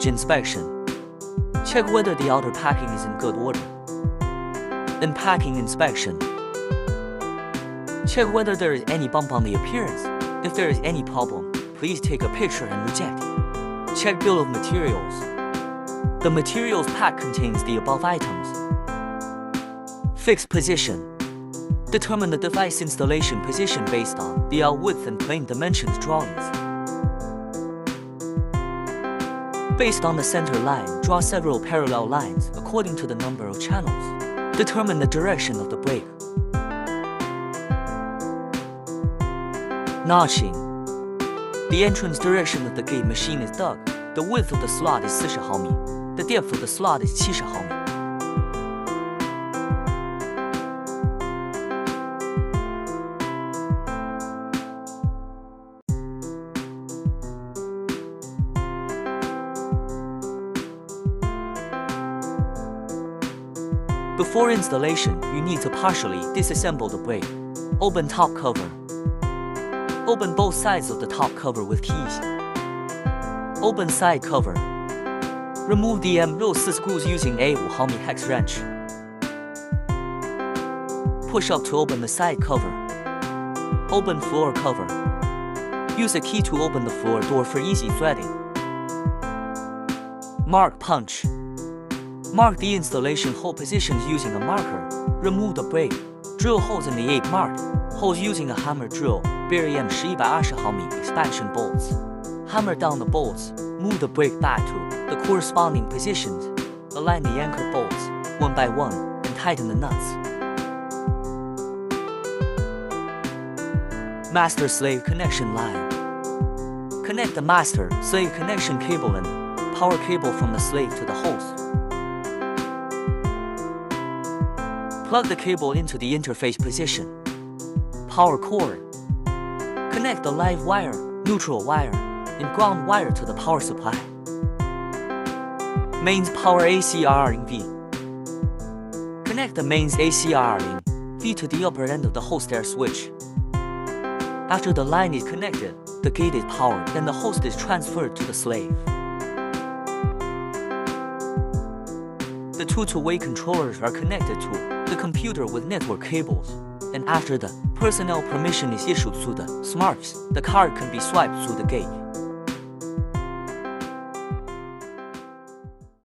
Package inspection. Check whether the outer packing is in good order. Unpacking inspection. Check whether there is any bump on the appearance. If there is any problem, please take a picture and reject it. Check bill of materials. The materials pack contains the above items. Fixed position. Determine the device installation position based on the out width and plane dimensions drawings. Based on the center line, draw several parallel lines according to the number of channels. Determine the direction of the brake. Notching. The entrance direction of the gate machine is dug. The width of the slot is 40毫米. The depth of the slot is 70毫米. Before installation, you need to partially disassemble the brake. Open top cover. Open both sides of the top cover with keys. Open side cover. Remove the M64 screws using a 5毫米 hex wrench. Push up to open the side cover. Open floor cover. Use a key to open the floor door for easy threading. Mark punch. Mark the installation hole positions using a marker. Remove the brake. Drill holes in the 8 marked holes using a hammer drill. Bury M120 毫米 expansion bolts. Hammer down the bolts. Move the brake back to the corresponding positions. Align the anchor bolts one by one and tighten the nuts. Master-slave connection line. Connect the master-slave connection cable and power cable from the slave to the host. Plug the cable into the interface position. Power cord. Connect the live wire, neutral wire, and ground wire to the power supply. Mains power ACR in V. Connect the mains ACR in V to the upper end of the host air switch. After the line is connected, the gate is powered and the host is transferred to the slave. The two two-way controllers are connected to the computer with network cables, and after the personnel permission is issued to the smarts, the card can be swiped through the gate.